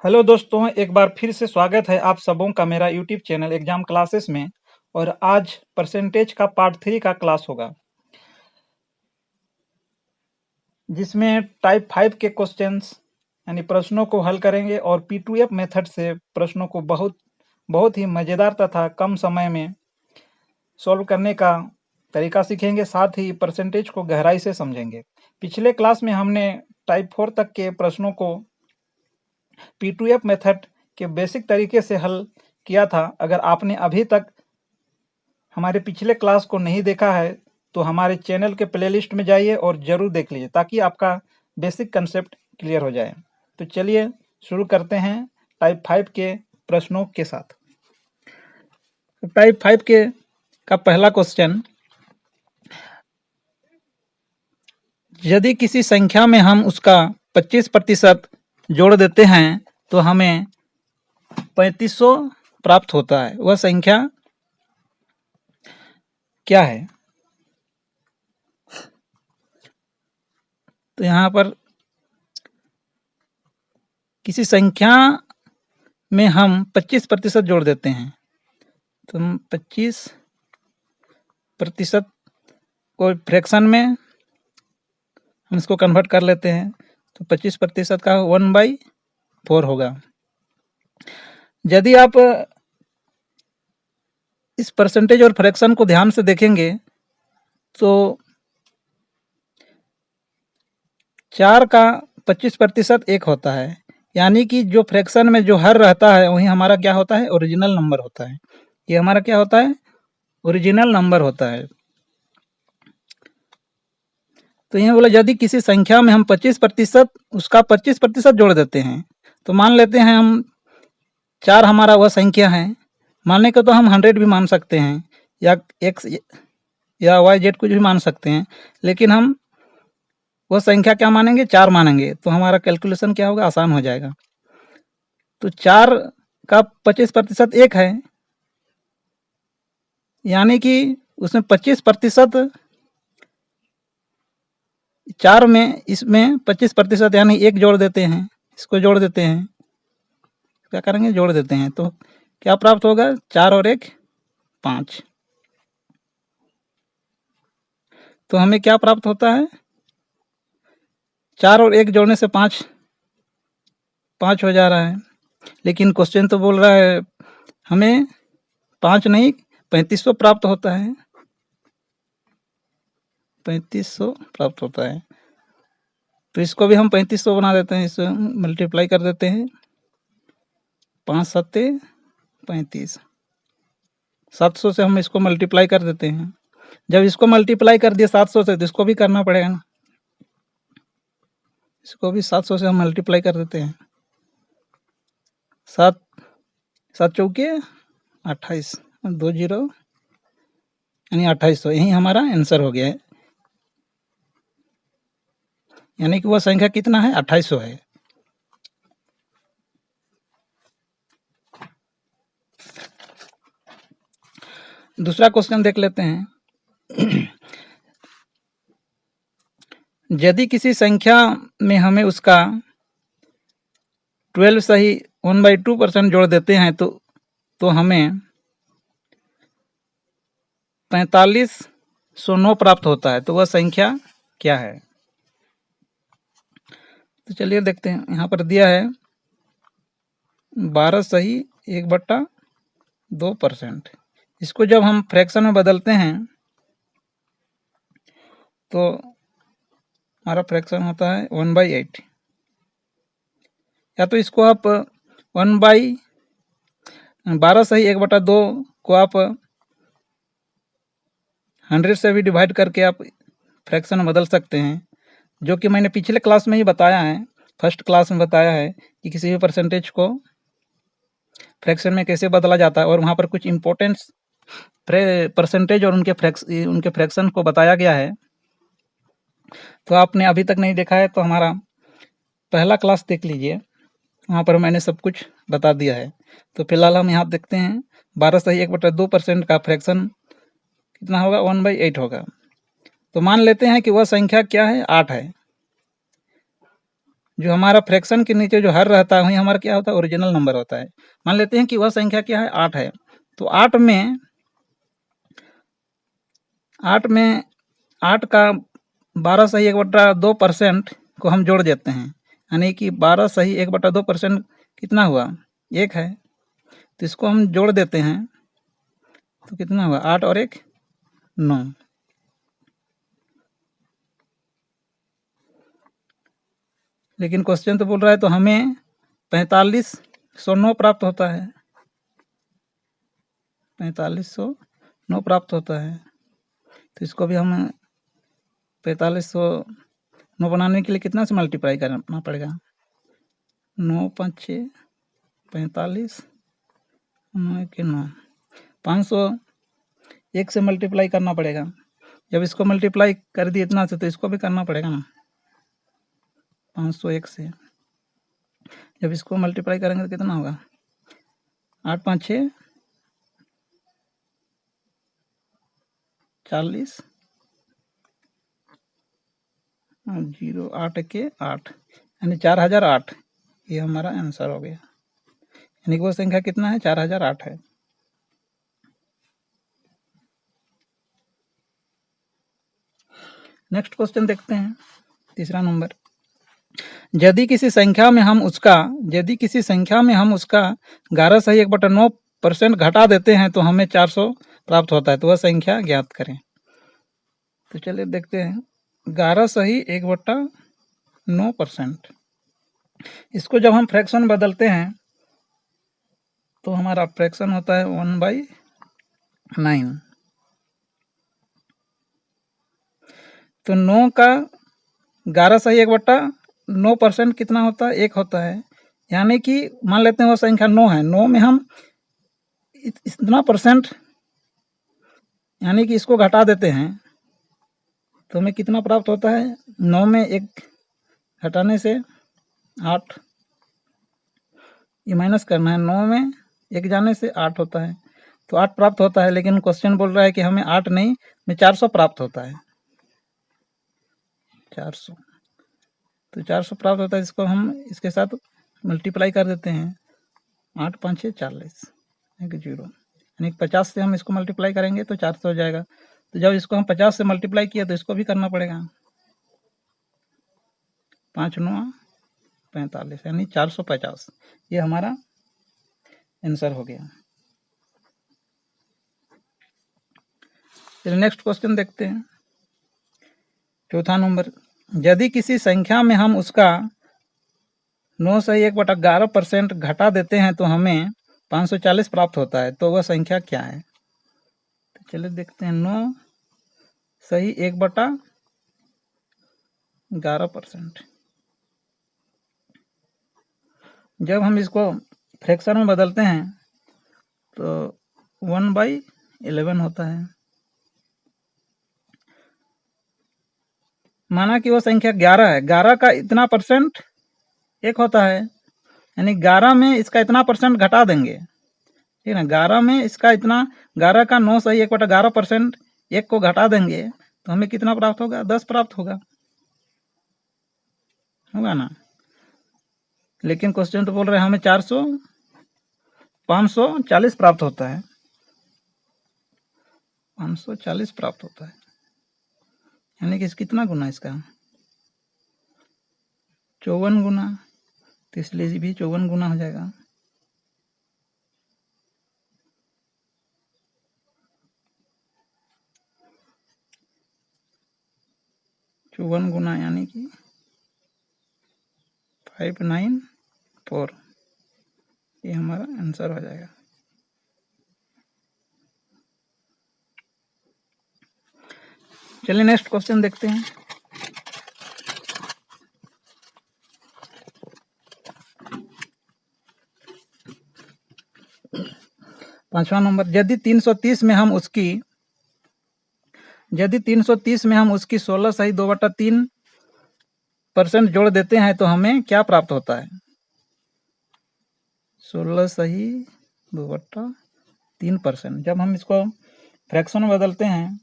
Hello दोस्तों, एक बार फिर से स्वागत है आप सबों का मेरा यूट्यूब चैनल एग्जाम क्लासेस में। और आज परसेंटेज का पार्ट 3 का क्लास होगा, जिसमें टाइप 5 के क्वेश्चंस यानी प्रश्नों को हल करेंगे और P2F मेथड से प्रश्नों को बहुत ही मज़ेदार तथा कम समय में सॉल्व करने का तरीका सीखेंगे। साथ ही परसेंटेज को गहराई से समझेंगे। पिछले क्लास में हमने टाइप 4 तक के प्रश्नों को P2F मेथड के बेसिक तरीके से हल किया था। अगर आपने अभी तक हमारे पिछले क्लास को नहीं देखा है तो हमारे चैनल के प्लेलिस्ट में जाइए और ज़रूर देख लीजिए, ताकि आपका बेसिक कंसेप्ट क्लियर हो जाए। तो चलिए शुरू करते हैं टाइप 5 के प्रश्नों के साथ। टाइप 5 का पहला क्वेश्चन, यदि किसी संख्या में हम उसका 25% जोड़ देते हैं तो हमें 3500 प्राप्त होता है, वह संख्या क्या है? तो यहाँ पर किसी संख्या में हम 25% जोड़ देते हैं, तो हम 25% को फ्रैक्शन में हम इसको कन्वर्ट कर लेते हैं, तो 25% का 1/4 होगा। यदि आप इस परसेंटेज और फ्रैक्शन को ध्यान से देखेंगे तो 4 का 25% 1 होता है, यानी कि जो फ्रैक्शन में जो हर रहता है वही हमारा क्या होता है? ओरिजिनल नंबर होता है। ये हमारा क्या होता है? ओरिजिनल नंबर होता है। तो यहाँ बोला यदि किसी संख्या में हम 25% उसका 25% जोड़ देते हैं, तो मान लेते हैं हम 4 हमारा वह संख्या है। मानने को तो हम 100 भी मान सकते हैं, या x या y z कुछ भी मान सकते हैं, लेकिन हम वह संख्या क्या मानेंगे? 4 मानेंगे। तो हमारा कैलकुलेशन क्या होगा? आसान हो जाएगा। तो 4 का 25% 1 है, यानी कि उसमें 25% 4 में इसमें 25% यानी 1 जोड़ देते हैं, इसको जोड़ देते हैं। क्या करेंगे? जोड़ देते हैं। तो क्या प्राप्त होगा? 4 और 1 5। तो हमें क्या प्राप्त होता है? 4 और 1 जोड़ने से 5 हो जा रहा है। लेकिन क्वेश्चन तो बोल रहा है हमें 5 नहीं 3500 प्राप्त होता है। 3500 प्राप्त होता है। तो इसको भी हम 3500 बना देते हैं, इससे मल्टीप्लाई कर देते हैं। 5 सत्ते 35, 700 से हम इसको मल्टीप्लाई कर देते हैं। जब इसको मल्टीप्लाई कर दिए 700 से, तो इसको भी करना पड़ेगा ना। इसको भी 700 से हम मल्टीप्लाई कर देते हैं। 7 चौके 28, 2 जीरो यानी 2800। यही हमारा आंसर हो गया है, यानी कि वह संख्या कितना है? 2800 है। दूसरा क्वेश्चन देख लेते हैं। यदि किसी संख्या में हमें उसका 12 सही 1/2% जोड़ देते हैं तो हमें 4509 प्राप्त होता है, तो वह संख्या क्या है? तो चलिए देखते हैं। यहाँ पर दिया है 12 सही 1/2%। इसको जब हम फ्रैक्शन में बदलते हैं तो हमारा फ्रैक्शन होता है 1/8। या तो इसको आप 12 सही 1/2 को आप 100 से भी डिवाइड करके आप फ्रैक्शन में बदल सकते हैं, जो कि मैंने पिछले क्लास में ही बताया है। फर्स्ट क्लास में बताया है कि किसी भी परसेंटेज को फ्रैक्शन में कैसे बदला जाता है, और वहाँ पर कुछ इम्पोर्टेंट परसेंटेज और उनके फ्रैक्शन को बताया गया है। तो आपने अभी तक नहीं देखा है तो हमारा पहला क्लास देख लीजिए, वहाँ पर मैंने सब कुछ बता दिया है। तो फिलहाल हम यहाँ देखते हैं 12 सही 1/2% का फ्रैक्शन कितना होगा? 1/8 होगा। तो मान लेते हैं कि वह संख्या क्या है? 8 है। जो हमारा फ्रैक्शन के नीचे जो हर रहता है वही हमारा क्या होता है, ओरिजिनल नंबर होता है। मान लेते हैं कि वह संख्या क्या है, 8 है। तो 8 में 8 का 12/1/2% को हम जोड़ देते हैं, यानी कि 12/1/2% कितना हुआ, 1 है। तो इसको हम जोड़ देते हैं तो कितना हुआ, 8 और 1 9। लेकिन क्वेश्चन तो बोल रहा है तो हमें 4509 प्राप्त होता है, 4509 प्राप्त होता है। तो इसको भी हम 4509 बनाने के लिए कितना से मल्टीप्लाई करना पड़ेगा, 9 5 6 45 9 के 9, 501 से मल्टीप्लाई करना पड़ेगा। जब इसको मल्टीप्लाई कर दिए इतना से तो इसको भी करना पड़ेगा ना 501 से। जब इसको मल्टीप्लाई करेंगे तो कितना होगा, 8 5 6 40 और 0 8 के 8 यानी 4008। ये हमारा आंसर हो गया, यानी कि वो संख्या कितना है, 4008 है। नेक्स्ट क्वेश्चन देखते हैं, तीसरा नंबर। यदि किसी संख्या में हम उसका 11/1/9% घटा देते हैं तो हमें 400 प्राप्त होता है। तो वह संख्या ज्ञात करें। तो चलिए देखते हैं, 11/1/9%। इसको जब हम फ्रैक्शन बदलते हैं तो हमारा फ्रैक्शन होता है 1/9। तो 9 का 11/1/9% कितना होता है, 1 होता है। यानी कि मान लेते हैं वो संख्या 9 है, 9 में हम इतना परसेंट यानी कि इसको घटा देते हैं तो हमें कितना प्राप्त होता है, 9 में 1 घटाने से 8, ये माइनस करना है, 9 में 1 जाने से 8 होता है। तो 8 प्राप्त होता है, लेकिन क्वेश्चन बोल रहा है कि हमें 8 नहीं में 400 प्राप्त होता है, 400। तो 400 प्राप्त होता है, इसको हम इसके साथ मल्टीप्लाई कर देते हैं, 8 5 6 40 एक 0, यानी 50 से हम इसको मल्टीप्लाई करेंगे तो 400 हो जाएगा। तो जब इसको हम 50 से मल्टीप्लाई किया तो इसको भी करना पड़ेगा, 5 9 45 यानी 450। ये हमारा आंसर हो गया। चलिए नेक्स्ट क्वेश्चन देखते हैं, चौथा नंबर। यदि किसी संख्या में हम उसका 9/1/11% घटा देते हैं तो हमें 540 प्राप्त होता है। तो वह संख्या क्या है। तो चलिए देखते हैं, 9/1/11%। जब हम इसको फ्रैक्शन में बदलते हैं तो 1/11 होता है। माना कि वो संख्या 11 है, 11 का इतना परसेंट 1 होता है, यानी 11 में इसका इतना परसेंट घटा देंगे, ठीक है ना। 11 में इसका इतना, 11 का 9/1/11% 1 को घटा देंगे तो हमें कितना प्राप्त होगा, 10 प्राप्त होगा ना। लेकिन क्वेश्चन तो बोल रहे हैं हमें 540 प्राप्त होता है, 540 प्राप्त होता है, यानी कि कितना गुना इसका, 54 गुना। तो इसलिए भी 54 गुना हो जाएगा। चौवन गुना यानी कि 594, ये हमारा आंसर हो जाएगा। चलिए नेक्स्ट क्वेश्चन देखते हैं, पांचवा नंबर। यदि 330 में हम उसकी 16/2/3% जोड़ देते हैं तो हमें क्या प्राप्त होता है, 16/2/3%। जब हम इसको फ्रैक्शन में बदलते हैं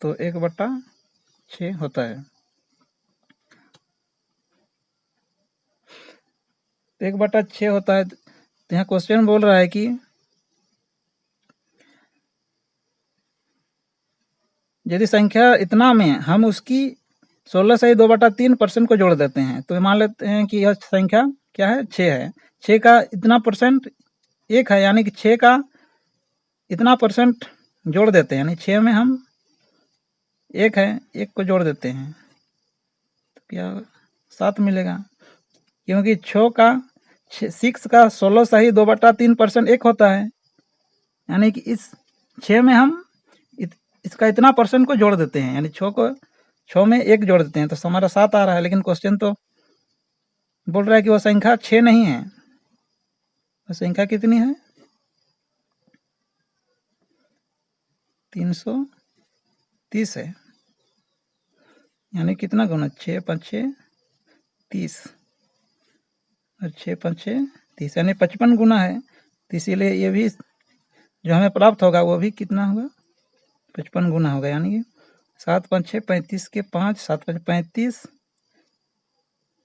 तो 1/6 होता है। तो 1/6 होता है। तो यहाँ क्वेश्चन बोल रहा है कि यदि संख्या इतना में हम उसकी 16 से 2/3% को जोड़ देते हैं, तो मान लेते हैं कि यह संख्या क्या है, 6 है। 6 का इतना परसेंट 1 है, यानी कि 6 का इतना परसेंट जोड़ देते हैं, यानी 6 में हम 1 है, 1 को जोड़ देते हैं तो क्या 7 मिलेगा, क्योंकि 6 का 16 सही 2/3% 1 होता है, यानी कि इस 6 में हम इसका इतना परसेंट को जोड़ देते हैं, यानी 6 में 1 जोड़ देते हैं तो हमारा 7 आ रहा है। लेकिन क्वेश्चन तो बोल रहा है कि वह संख्या 6 नहीं है, वह संख्या कितनी है, 330 है। यानी कितना गुना, 6 5 6 30 और 6 5 6 30, यानी 55 गुना है। तो इसीलिए ये भी जो हमें प्राप्त होगा वो भी कितना होगा, 55 गुना होगा। यानी कि 7 5 6 35 के 5, 7 5 35,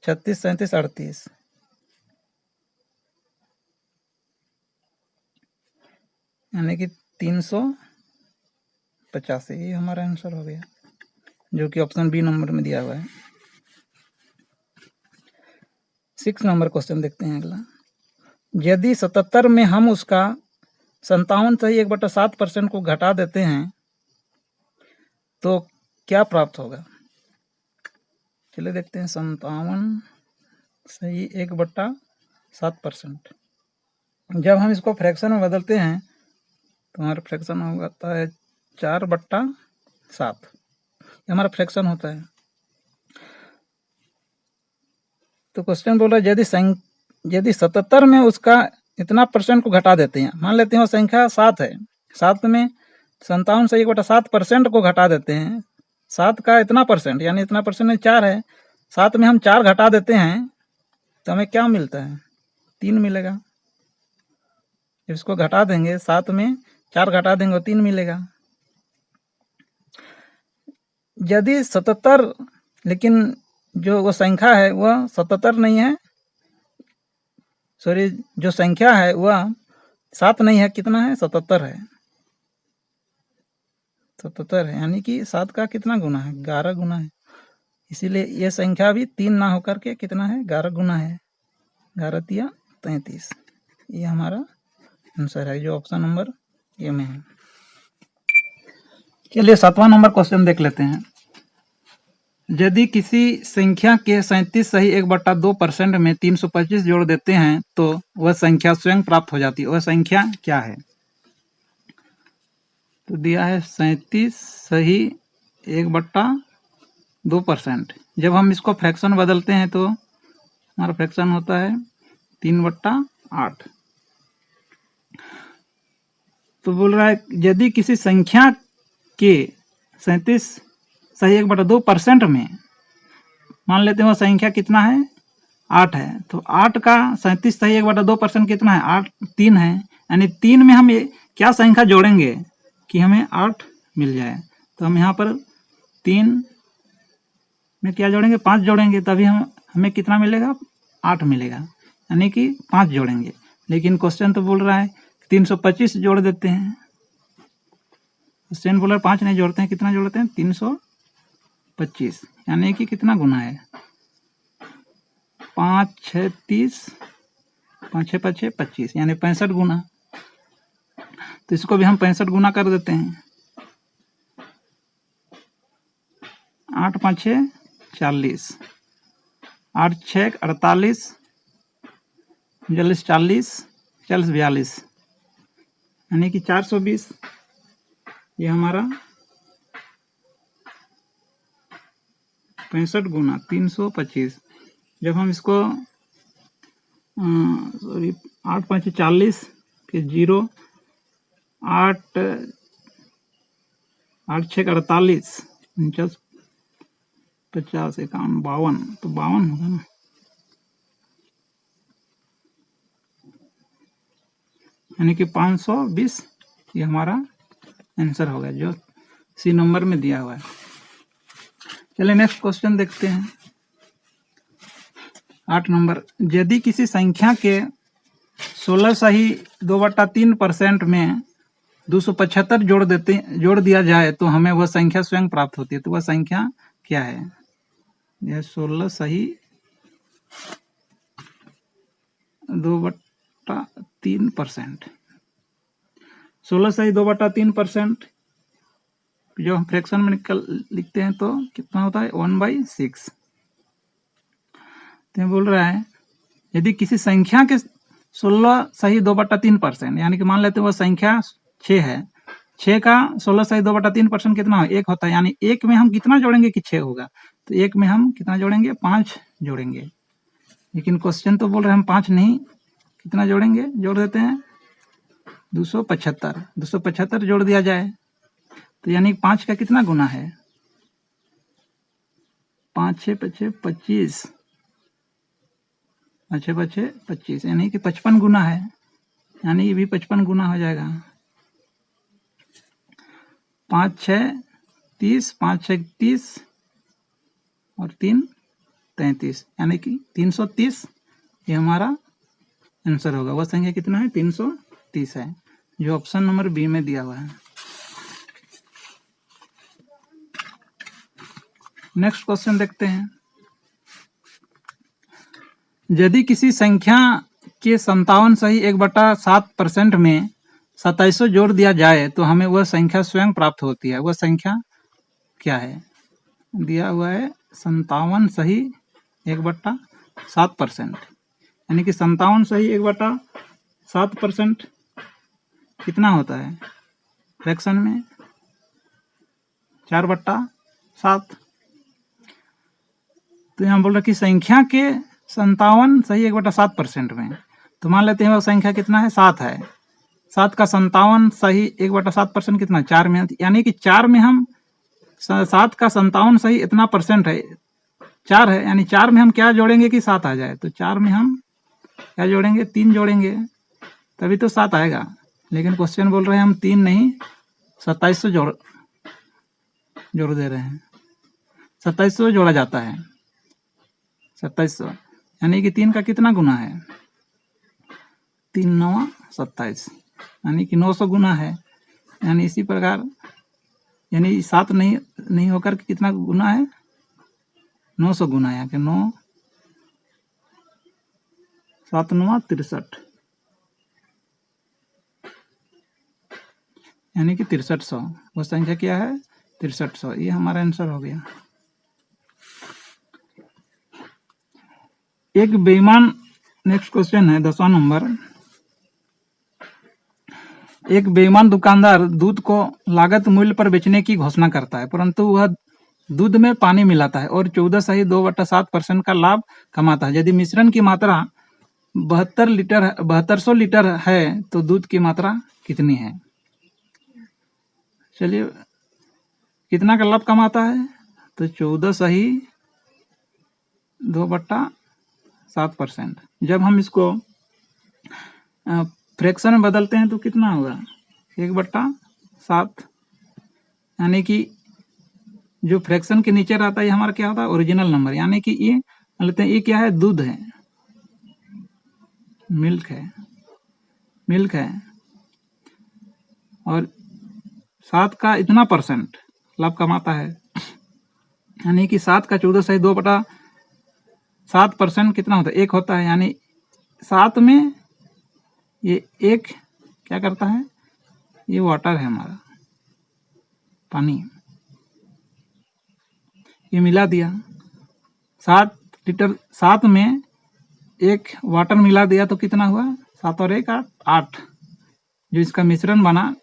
36 37 38, यानी कि 385। ये हमारा आंसर हो गया, जो कि ऑप्शन बी नंबर में दिया हुआ है। 6 नंबर क्वेश्चन देखते हैं अगला। यदि 77 में हम उसका 57 से 1/7% को घटा देते हैं तो क्या प्राप्त होगा। चलिए देखते हैं, 57 सही 1/7%। जब हम इसको फ्रैक्शन में बदलते हैं तो हमारा फ्रैक्शन होता है 4/7, ये हमारा फ्रैक्शन होता है। तो क्वेश्चन बोल रहा है यदि 77 में उसका इतना परसेंट को घटा देते हैं, मान लेते हैं वो संख्या 7 है, 7 में 57 से 1/7% को घटा देते हैं। 7 का इतना परसेंट, यानी इतना परसेंट में 4 है, 7 में हम 4 घटा देते हैं तो हमें क्या मिलता है, 3 मिलेगा। जब इसको घटा देंगे, 7 में 4 घटा देंगे, 3 मिलेगा। यदि 77, लेकिन जो वो संख्या है वह 77 नहीं है, सॉरी, जो संख्या है वह 7 नहीं है, कितना है, 77 है। 77 है, यानी कि 7 का कितना गुना है, 11 गुना है। इसीलिए ये संख्या भी 3 ना होकर के कितना है, 11 गुना है। 11 तिया 33, ये हमारा आंसर है, जो ऑप्शन नंबर ए में है। चलिए 7वां नंबर क्वेश्चन देख लेते हैं। यदि किसी संख्या के 37 सही 1/2% में 325 जोड़ देते हैं तो वह संख्या स्वयं प्राप्त हो जाती है, वह संख्या क्या है। तो दिया है 37 सही 1/2%। जब हम इसको फ्रैक्शन बदलते हैं तो हमारा फ्रैक्शन होता है 3/8। तो बोल रहा है यदि किसी संख्या के 37 सही 1/2% में, मान लेते हैं वो संख्या कितना है, 8 है, तो 8 का 37 सही 1/2% कितना है, 8 3 है, यानी 3 में हम क्या संख्या जोड़ेंगे कि हमें 8 मिल जाए। तो हम यहाँ पर 3 में क्या जोड़ेंगे, 5 जोड़ेंगे, तभी हमें कितना मिलेगा, 8 मिलेगा, यानी कि 5 जोड़ेंगे। लेकिन क्वेश्चन तो बोल रहा है 325 जोड़ देते हैं। क्वेश्चन बोल रहा है 5 नहीं जोड़ते हैं, कितना जोड़ते हैं, 325, यानी कि कितना गुना है, 5 6 30, 5 6 5 6 25, यानी 65 गुना। तो इसको भी हम 65 गुना कर देते हैं। 8 5 6 40, 8 6 48, 40 40 42, यानी कि 420। ये हमारा 65 गुना 325। जब हम इसको 8 5 40 के 0, 8 8 6 48, 49 50 51 52, तो 52 होगा ना, यानी कि 520। ये हमारा आंसर होगा, जो सी नंबर में दिया हुआ है। चलिए नेक्स्ट क्वेश्चन देखते हैं। 8 नंबर, यदि किसी संख्या के 16 सही 2/3% में 275 जोड़ दिया जाए तो हमें वह संख्या स्वयं प्राप्त होती है। तो वह संख्या क्या है? यह 16 सही 2/3%। 16 सही 2/3% जो हम फ्रैक्शन में लिखते हैं तो कितना होता है? 1/6। तो बोल रहा है यदि किसी संख्या के 16 सही 2/3%, यानी कि मान लेते हैं वह संख्या 6 है, 6 का 16 सही 2/3% कितना हो? 1 होता है, यानी 1 में हम कितना जोड़ेंगे कि 6 होगा? तो 1 में हम कितना जोड़ेंगे? 5 जोड़ेंगे। लेकिन क्वेश्चन तो बोल रहे हैं हम 5 नहीं, कितना जोड़ेंगे? जोड़ देते हैं 275। 275 जोड़ दिया जाए तो यानी 5 का कितना गुना है? 5 6 5 25, 5 6 25, यानी कि 55 गुना है, यानी ये भी 55 गुना हो जाएगा। 5 6 30, 5 6 30 और 3 33, यानी कि 330 ये हमारा आंसर होगा। वह संख्या कितना है? 330 है, जो ऑप्शन नंबर बी में दिया हुआ है। नेक्स्ट क्वेश्चन देखते हैं। यदि किसी संख्या के 57 सही 1/7% में 2700 जोड़ दिया जाए तो हमें वह संख्या स्वयं प्राप्त होती है। वह संख्या क्या है? दिया हुआ है 57 सही 1/7%, यानी कि 57 सही 1/7% कितना होता है फ्रैक्शन में? 4/7। तो यहाँ बोल रहा कि संख्या के 57 सही 1/7% में, तो मान लेते हैं वह संख्या कितना है? 7 है। 7 का 57 सही 1/7% कितना? 4 में, यानी कि 4 में हम 7 का 57 सही इतना परसेंट है 4 है, यानी 4 में हम क्या जोड़ेंगे कि 7 आ जाए? तो 4 में हम क्या जोड़ेंगे? 3 जोड़ेंगे, तभी तो 7 आएगा। लेकिन क्वेश्चन बोल रहे हैं हम 3 नहीं 2700 जोड़ दे रहे हैं। 2700 जोड़ा जाता है, 2700, यानी कि 3 का कितना गुना है? 3 9 27, यानी कि 900 गुना है। यानी इसी प्रकार, यानी 7 नहीं होकर के कितना गुना है? 900 गुना है, कि 9 7 9 63, यानी कि 6300। वो संख्या क्या है? 6300। ये हमारा आंसर हो गया। एक बेईमान, नेक्स्ट क्वेश्चन है 10वां नंबर। एक बेईमान दुकानदार दूध को लागत मूल्य पर बेचने की घोषणा करता है, परंतु वह दूध में पानी मिलाता है और 14 सही 2/7% का लाभ कमाता है। यदि मिश्रण की मात्रा 7200 लीटर है तो दूध की मात्रा कितनी है? चलिए, कितना का लाभ कमाता है? तो 14 सही 2/7%। जब हम इसको फ्रैक्शन में बदलते हैं तो कितना होगा? 1/7, यानी कि जो फ्रैक्शन के नीचे रहता है ये हमारा क्या होता है? ओरिजिनल नंबर, यानी कि ये मान लेते हैं ये क्या है? दूध है, मिल्क है, और 7 का इतना परसेंट लाभ कमाता है, यानी कि 7 का 14 सही 2/7% कितना होता है? 1 होता है, यानी 7 में ये 1 क्या करता है? ये वाटर है हमारा, पानी, ये मिला दिया 7 लीटर, 7 में 1 वाटर मिला दिया तो कितना हुआ? 7 और 1 8। जो इसका मिश्रण बना,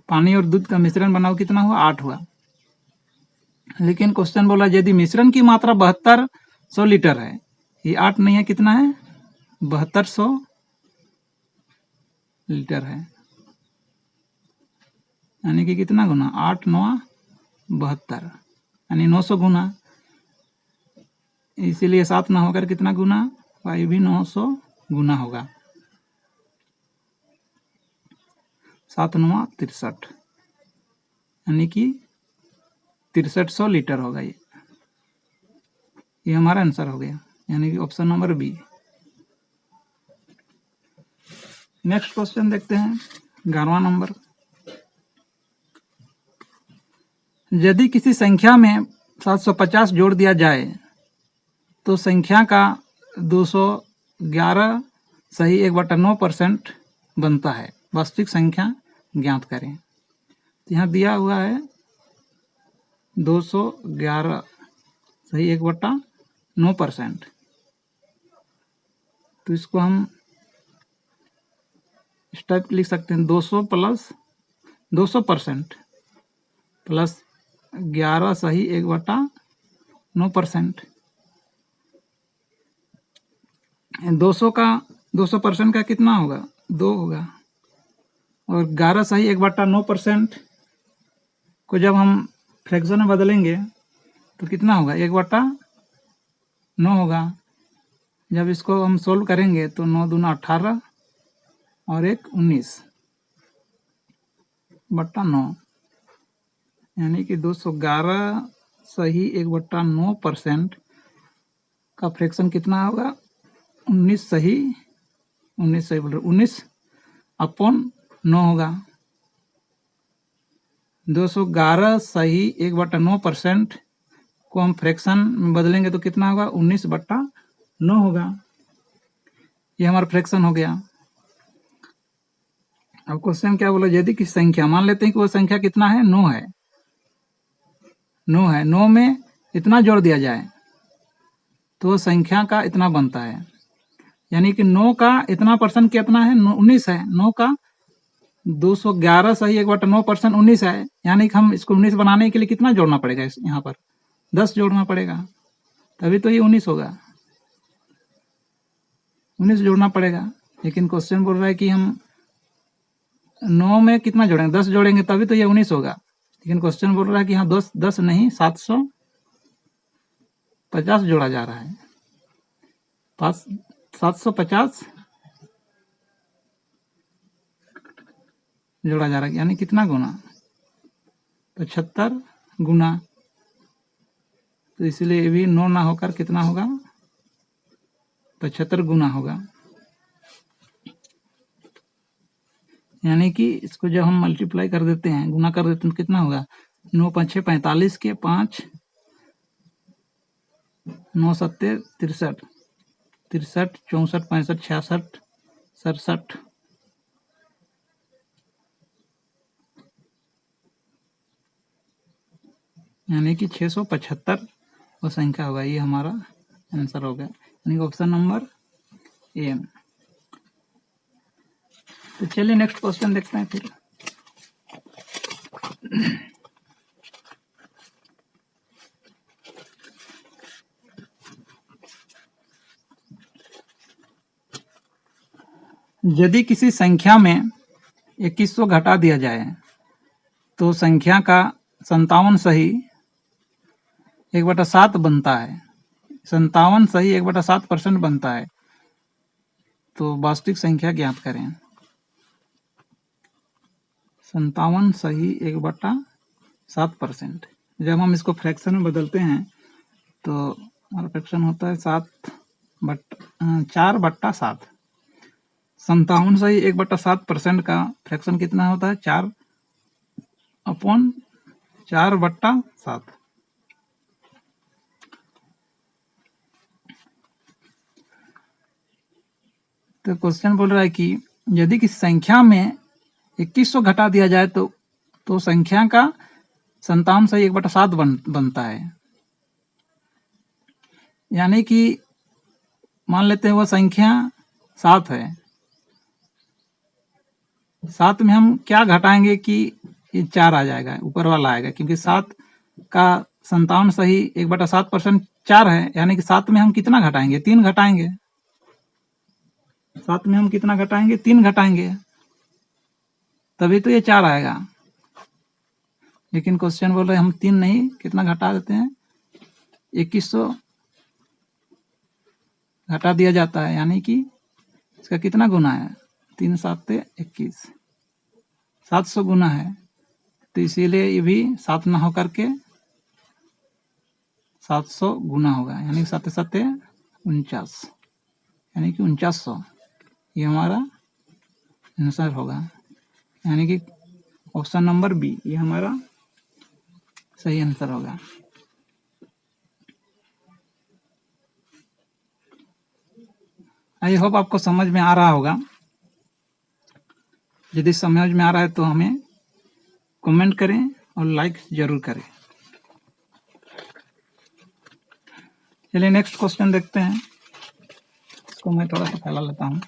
पानी और दूध का मिश्रण बना, वो कितना हुआ? 8 हुआ। लेकिन क्वेश्चन बोला यदि मिश्रण की मात्रा 7200 लीटर है, ये 8 नहीं है, कितना है? 7200 लीटर है, यानी कि कितना गुना? 8 9 72, यानी 900 गुना। इसीलिए 7 ना होकर कितना गुना? ये भी 900 गुना होगा। 7 9 63, यानी कि 6300 लीटर होगा। ये हमारा आंसर हो गया, यानी कि option number B. Next question देखते हैं 11वां नंबर। यदि किसी संख्या में 750 जोड़ दिया जाए तो संख्या का 211 सही 1/9% बनता है, वास्तविक संख्या ज्ञात करें। तो यहाँ दिया हुआ है 211 सही 1/9%। तो इसको हम इस टाइप लिख सकते हैं 200 प्लस 200% प्लस 11 सही 1/9%। 200% का कितना होगा, 2 होगा, और 11 सही 1/9% को जब हम फ्रैक्शन में बदलेंगे तो कितना होगा, 1/9 होगा। जब इसको हम सोल्व करेंगे तो 9 दूना 18 और 1 19/9, यानी कि 211 सही 1/9% का फ्रैक्शन कितना होगा, 19 सही 19/9 होगा। 211 सही 1/9% को हम फ्रैक्शन में बदलेंगे तो कितना होगा, 19/9 होगा। ये हमारा फ्रैक्शन हो गया। अब क्वेश्चन क्या बोला, यदि किसी संख्या, मान लेते हैं कि वो संख्या कितना है, 9 है, 9 है, 9 में इतना जोड़ दिया जाए तो संख्या का इतना बनता है, यानी कि 9 का इतना परसेंट कितना है, 19 है। 9 का 211 सही 1/9% 19 है, यानी कि हम इसको 19 बनाने के लिए कितना जोड़ना पड़ेगा, यहाँ पर 10 जोड़ना पड़ेगा, तभी तो ये 19 होगा, 19 जोड़ना पड़ेगा। लेकिन क्वेश्चन बोल रहा है कि हम 9 में कितना जोड़ेंगे, 10 जोड़ेंगे तभी तो ये 19 होगा। लेकिन क्वेश्चन बोल रहा है कि हाँ 10 नहीं 750 जोड़ा जा रहा है, 750 जोड़ा जा रहा है, यानी कितना गुना, 75 गुना। तो इसलिए ये भी 9 ना होकर कितना होगा, 75 गुना होगा। यानी कि इसको जब हम मल्टीप्लाई कर देते हैं, गुना कर देते हैं, तो कितना होगा, 9 5 6 45 के 5 9 7 63 63 64 65 66 67, यानी कि 675 वो संख्या होगा। ये हमारा आंसर हो गया, यानी ऑप्शन नंबर ए। तो चलिए नेक्स्ट क्वेश्चन देखते हैं फिर। यदि किसी संख्या में 2100 घटा दिया जाए तो संख्या का 57 सही 1/7 बनता है, 57 सही 1/7% बनता है। तो वास्तविक संख्या ज्ञात करें। 57 सही 1/7%। जब हम इसको फ्रैक्शन में बदलते हैं तो हमारा फ्रैक्शन होता है 4/7। 57 सही 1/7% का फ्रैक्शन कितना होता है, 4/7। तो क्वेश्चन बोल रहा है कि यदि किसी संख्या में 2100 घटा दिया जाए तो संख्या का 57 सही 1/7 बनता है। यानी कि मान लेते हैं वह संख्या 7 है, 7 में हम क्या घटाएंगे कि ये 4 आ जाएगा, ऊपर वाला आएगा, क्योंकि 7 का 57 सही 1/7% 4 है, यानी कि 7 में हम कितना घटाएंगे, 3 घटाएंगे। 7 में हम कितना घटाएंगे, 3 घटाएंगे, तभी तो ये 4 आएगा। लेकिन क्वेश्चन बोल रहे हम 3 नहीं, कितना घटा देते हैं, 2100 घटा दिया जाता है, यानी कि इसका कितना गुना है, 3 7 21, 700 गुना है। तो इसीलिए ये भी 7 ना होकर के 700 गुना होगा, यानी 7 7 49, यानी कि 4900। ये हमारा आंसर होगा, यानी कि ऑप्शन नंबर बी ये हमारा सही आंसर होगा। आई होप आपको समझ में आ रहा होगा। यदि समझ में आ रहा है तो हमें कमेंट करें और लाइक जरूर करें। चलिए नेक्स्ट क्वेश्चन देखते हैं। इसको मैं थोड़ा सा फैला लेता हूँ।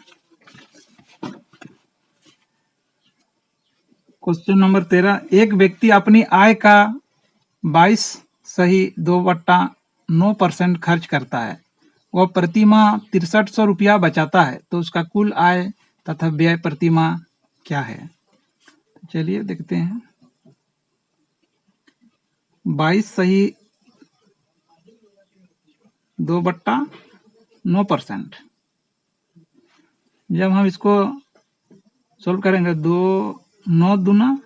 क्वेश्चन नंबर 13, एक व्यक्ति अपनी आय का 22.2% खर्च करता है, वह प्रति माह 6300 रुपया बचाता है, तो उसका कुल आय तथा व्यय प्रति माह क्या है? चलिए देखते हैं। 22.2% जब हम इसको सोल्व करेंगे, 9 दूना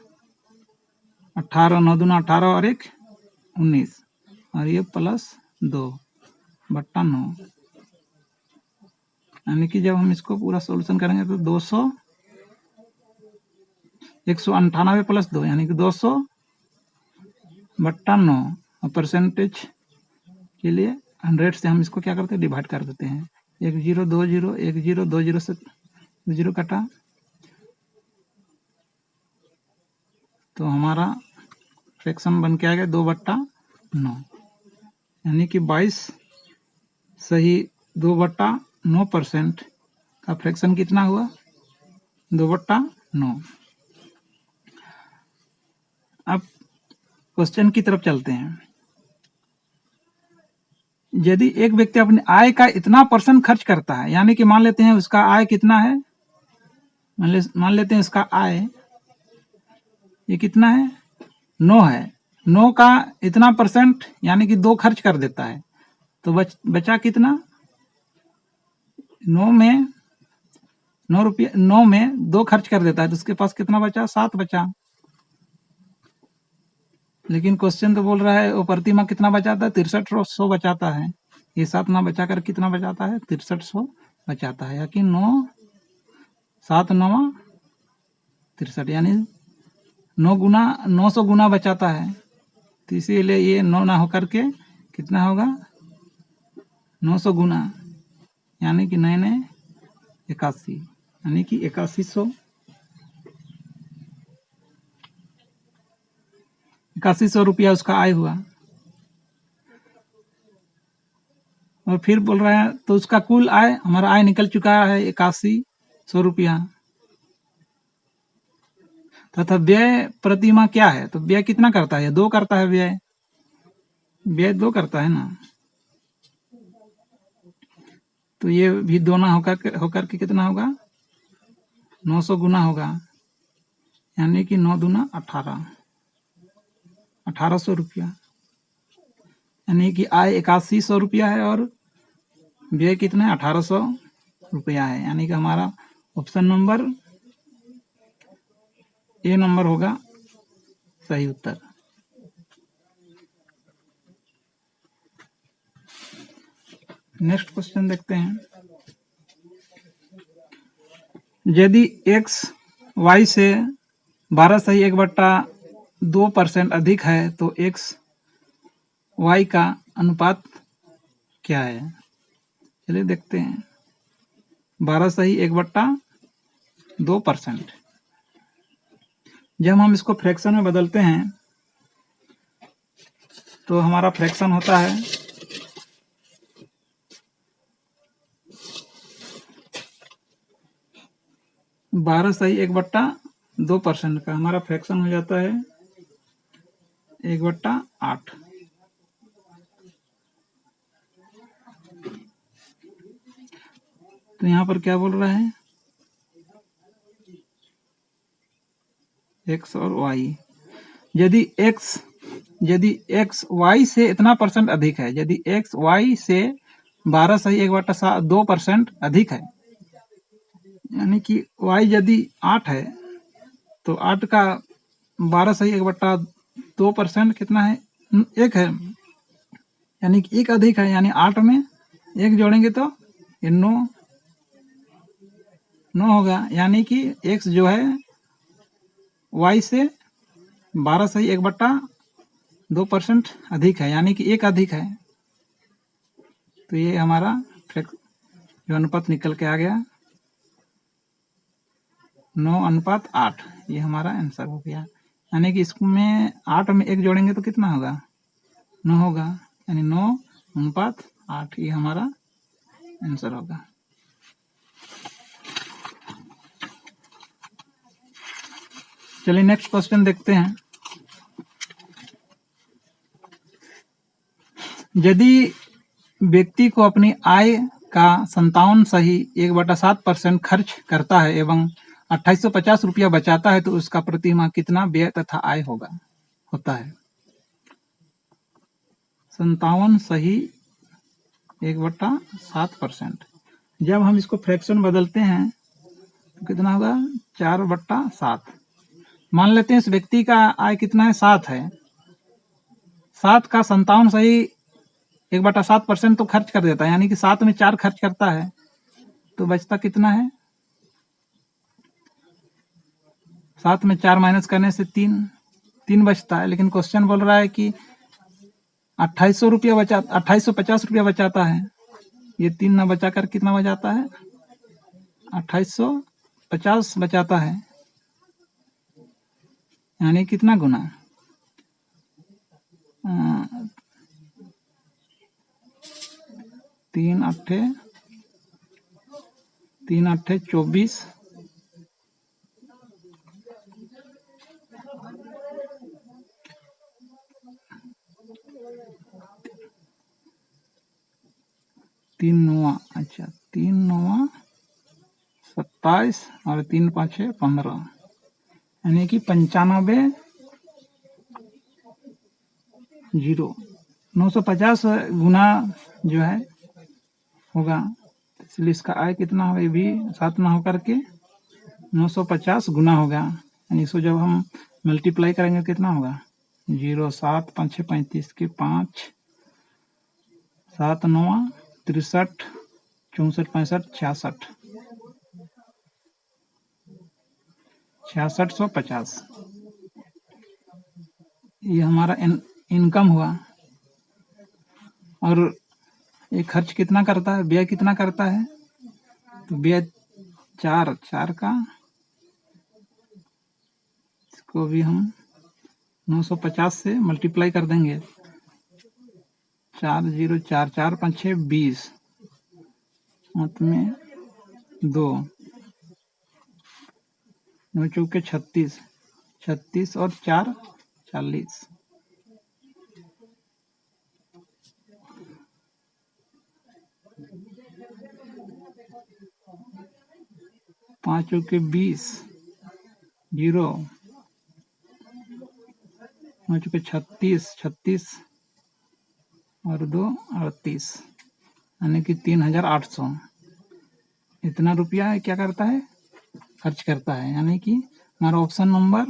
18, 9 दूना 18 और 1 19, और ये प्लस 2/9, यानी कि जब हम इसको पूरा सोल्यूशन करेंगे तो 198 प्लस 2 यानी कि 200/9, और परसेंटेज के लिए 100 से हम इसको क्या करते हैं, डिवाइड कर देते हैं। 1 0 2 0 1 0 2 0 से 0 कटा, तो हमारा फ्रैक्शन बन के आ गया 2/9, यानी कि 22.2% का फ्रैक्शन कितना हुआ, 2/9। अब क्वेश्चन की तरफ चलते हैं। यदि एक व्यक्ति अपनी आय का इतना % खर्च करता है, यानी कि मान लेते हैं उसका आय कितना है, मान लेते हैं इसका आय ये कितना है, 9 है। 9 का इतना % यानी कि 2 खर्च कर देता है, तो बचा कितना, 9 में 2 खर्च कर देता है, तो उसके पास कितना बचा, 7 बचा। लेकिन क्वेश्चन तो बोल रहा है वो प्रति माह कितना बचाता है, 6300 बचाता है। ये 7 ना बचा कर कितना बचाता है, 6300 बचाता है, या कि 9 7 9 63, यानी 900 गुना बचाता है। तो इसीलिए ये 9 ना होकर के कितना होगा, 900 गुना, यानी कि 9 9 81, यानी कि 8100 रुपया उसका आय हुआ। और फिर बोल रहा है तो उसका कुल आय, हमारा आय निकल चुका है 8100 रुपया, तथा व्यय प्रति माह क्या है, तो व्यय कितना करता है, 2 करता है, व्यय 2 करता है ना, तो ये भी 2 ना होकर के कितना होगा, 900 गुना होगा, यानी कि 9 दूना 18, 1800 रुपया, यानी कि आय 8100 रुपया है और व्यय कितना है, 1800 रुपया है, यानी कि हमारा ऑप्शन नंबर ए नंबर होगा सही उत्तर। नेक्स्ट क्वेश्चन देखते हैं। यदि x y से 12.1/2% अधिक है, तो x y का अनुपात क्या है? चलिए देखते हैं। 12.1/2%, जब हम इसको फ्रैक्शन में बदलते हैं तो हमारा फ्रैक्शन होता है 12.1/2% का हमारा फ्रैक्शन हो जाता है 1/8। तो यहाँ पर क्या बोल रहा है, x और y। यदि x y से इतना % अधिक है, यदि x y से 12.1/2% अधिक है, यानी कि y यदि 8 है तो 8 का 12.1/2% कितना है, 1 है, यानी कि एक अधिक है, यानी 8 में 1 जोड़ेंगे तो ये 9 होगा। यानी कि x जो है y से 12 से 1/2% अधिक है, यानी कि 1 अधिक है। तो ये हमारा जो अनुपात निकल के आ गया 9:8, ये हमारा आंसर हो गया। यानी कि इसमें 8 में 1 जोड़ेंगे तो कितना होगा? 9 होगा, यानी 9:8, ये हमारा आंसर होगा। चलिए नेक्स्ट क्वेश्चन देखते हैं। यदि व्यक्ति को अपनी आय का 57.7% खर्च करता है एवं 2850 रुपया बचाता है तो उसका प्रति माह कितना व्यय तथा आय होता है? 57.7%। जब हम इसको फ्रैक्शन बदलते हैं तो कितना होगा? 4/7। मान लेते हैं इस व्यक्ति का आय कितना है? 7 है। 7 का 57.1/7% तो खर्च कर देता है, यानी कि 7 में 4 खर्च करता है तो बचता कितना है? 7 में 4 माइनस करने से 3 बचता है। लेकिन क्वेश्चन बोल रहा है कि 2850 रुपया बचाता है, ये 3 ना बचाकर कितना बचाता है? 2850 बचाता है, यानी कितना गुना? 3 8 24, 3 9, अच्छा 3 9 27 और 3 5 15, यानी कि 95 950 गुना जो है होगा। इसलिए इसका आय कितना होगा? ये भी 7 ना होकर के 950 गुना होगा। यानी इसको जब हम मल्टीप्लाई करेंगे कितना होगा? 0 7 5 35 के 5 7 9 63 64 65 66 6650, ये हमारा इनकम हुआ। और ये खर्च कितना करता है? व्यय कितना करता है? तो व्यय 4 का, इसको भी हम 950 से मल्टीप्लाई कर देंगे। 4 0 4 4 5 6 20, अंत में 2 9 चौके 36, 36 और 4 40, 5 चौके 20, 0 9 चौके 36, 36 और 2 38, यानी कि 3800 इतना रुपया है क्या करता है? खर्च करता है। यानी कि हमारा ऑप्शन नंबर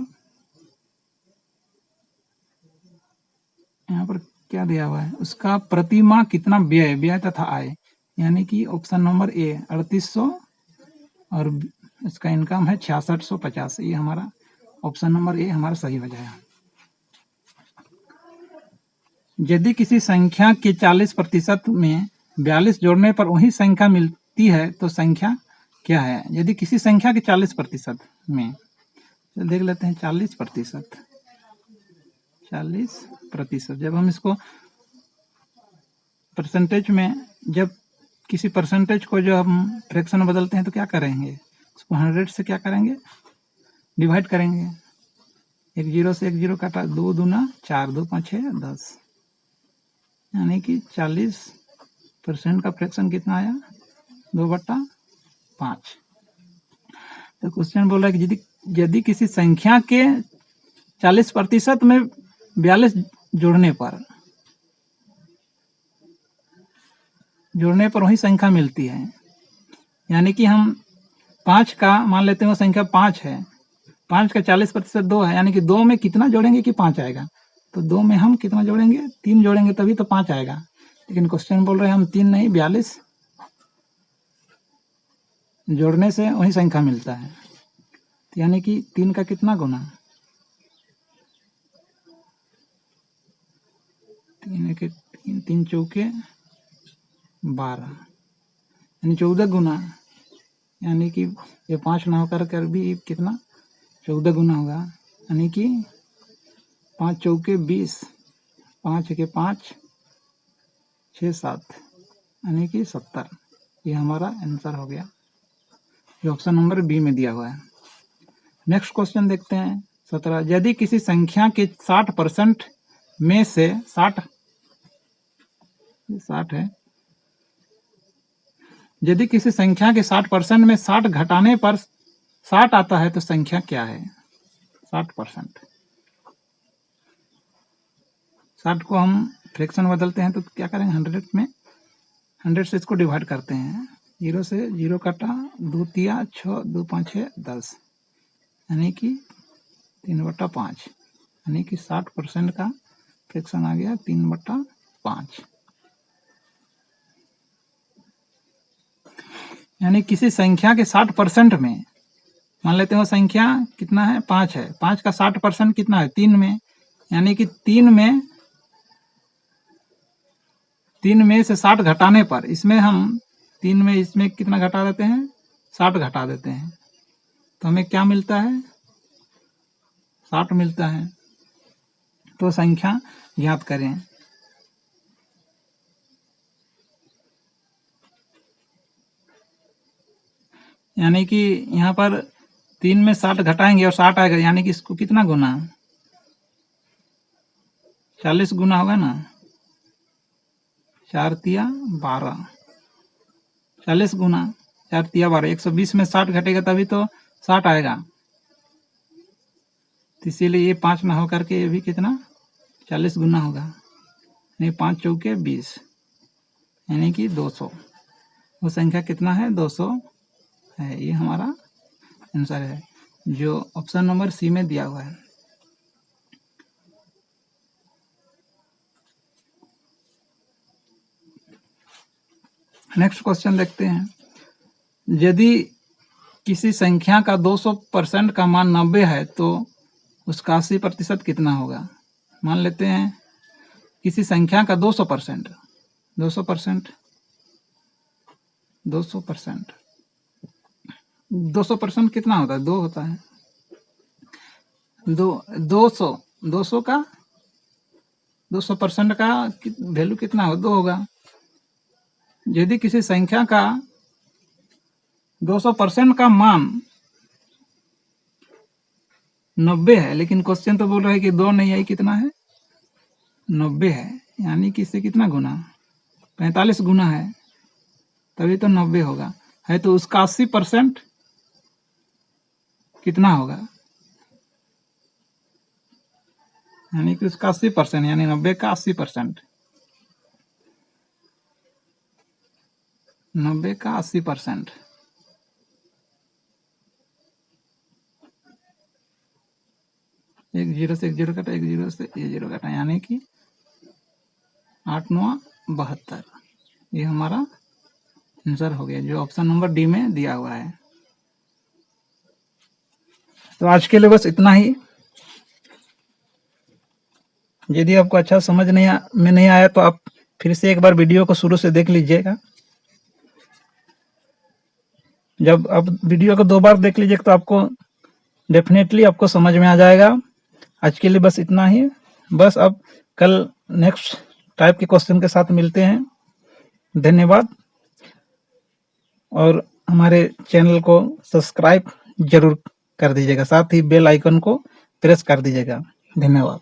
यहाँ पर क्या दिया हुआ है? उसका प्रति माह कितना व्यय तथा आय, यानी कि ऑप्शन नंबर ए 3800 और इसका इनकम है 6650। ये हमारा ऑप्शन नंबर ए हमारा सही हो जाएगा। यदि किसी संख्या के 40% में 42 जोड़ने पर वही संख्या मिलती है तो संख्या क्या है? यदि किसी संख्या के 40% में, तो देख लेते हैं 40%, जब हम इसको परसेंटेज में, जब किसी परसेंटेज को जो हम फ्रैक्शन में बदलते हैं तो क्या करेंगे? उसको 100 से क्या करेंगे? डिवाइड करेंगे। 1 0 से 1 0 काटा, 2 दूना 4, 2 5 6 10, यानी कि 40% का फ्रैक्शन कितना आया? 2/5। तो क्वेश्चन बोल रहा है कि यदि किसी संख्या के 40% में 42 जोड़ने पर वही संख्या मिलती है, यानी कि हम 5 का मान लेते हैं वो संख्या 5 है, 5 का 40% 2 है, यानी कि 2 में कितना जोड़ेंगे कि 5 आएगा? तो 2 में हम कितना जोड़ेंगे? 3 जोड़ेंगे तभी तो 5 आएगा। लेकिन क्वेश्चन बोल रहे हैं हम 3 नहीं 42 जोड़ने से वही संख्या मिलता है, तो यानी कि 3 का कितना गुना, 3 के 3 चौके 12 यानी 14 गुना, यानी कि ये 5 ना होकर कर भी कितना 14 गुना होगा, यानी कि 5 चौके 20, 5 के 5 6 7 यानी कि 70। ये हमारा आंसर हो गया, जो ऑप्शन नंबर बी में दिया हुआ है। नेक्स्ट क्वेश्चन देखते हैं 17। यदि किसी संख्या के 60% में से 60 है, यदि किसी संख्या के 60% में 60 घटाने पर 60 आता है तो संख्या क्या है? 60%, 60 को हम फ्रैक्शन बदलते हैं तो क्या करेंगे, 100 में 100 से इसको डिवाइड करते हैं, 0 से 0 कटा, 2 तिया 6, 2 5 6 10, यानी कि 3/5, यानी कि 60% का फ्रैक्शन आ गया 3/5। यानी किसी संख्या के 60% में, मान लेते हो संख्या कितना है 5 है, 5 का 60% कितना है 3 में, यानी कि 3 में से 60 घटाने पर, इसमें हम 3 में इसमें कितना घटा देते हैं 60 घटा देते हैं, तो हमें क्या मिलता है 60 मिलता है। तो संख्या ज्ञात करें। यानी कि यहाँ पर 3 में 60 घटाएंगे और 60 आएगा, यानी कि इसको कितना गुना 40 गुना होगा ना, 4 तिया 12, 40 गुना 4 तिया 12, 120 में 60 घटेगा तभी तो 60 आएगा, तो इसीलिए ये 5 ना होकर के ये भी कितना 40 गुना होगा, यानी 5 चौके 20, यानी कि 200। वो संख्या कितना है 200 है, ये हमारा आंसर है, जो ऑप्शन नंबर सी में दिया हुआ है। नेक्स्ट क्वेश्चन देखते हैं। यदि किसी संख्या का 200% का मान 90 है तो उसका 80% कितना होगा? मान लेते हैं किसी संख्या का 200% 200% कितना होता है 2 होता है, 200 का 200% का वैल्यू कितना हो 2 होगा। यदि किसी संख्या का 200% का मान 90 है, लेकिन क्वेश्चन तो बोल रहा है कि 2 नहीं है, कितना है 90 है, यानी कि इससे कितना गुना 45 गुना है, तभी तो 90 होगा, है तो उसका 80% कितना होगा, यानी कि उसका 80%, यानी 90 का 80%, 90 का 80%। एक 0 से 1 0 कटा, 1 0 से ये 0 कटा, यानी कि 8 9 72। ये हमारा आंसर हो गया, जो ऑप्शन नंबर डी में दिया हुआ है। तो आज के लिए बस इतना ही। यदि आपको अच्छा समझ नहीं आया तो आप फिर से एक बार वीडियो को शुरू से देख लीजिएगा। जब आप वीडियो को 2 बार देख लीजिएगा तो आपको डेफिनेटली आपको समझ में आ जाएगा। आज के लिए बस इतना ही। बस अब कल नेक्स्ट टाइप के क्वेश्चन के साथ मिलते हैं। धन्यवाद, और हमारे चैनल को सब्सक्राइब जरूर कर दीजिएगा, साथ ही बेल आइकन को प्रेस कर दीजिएगा। धन्यवाद।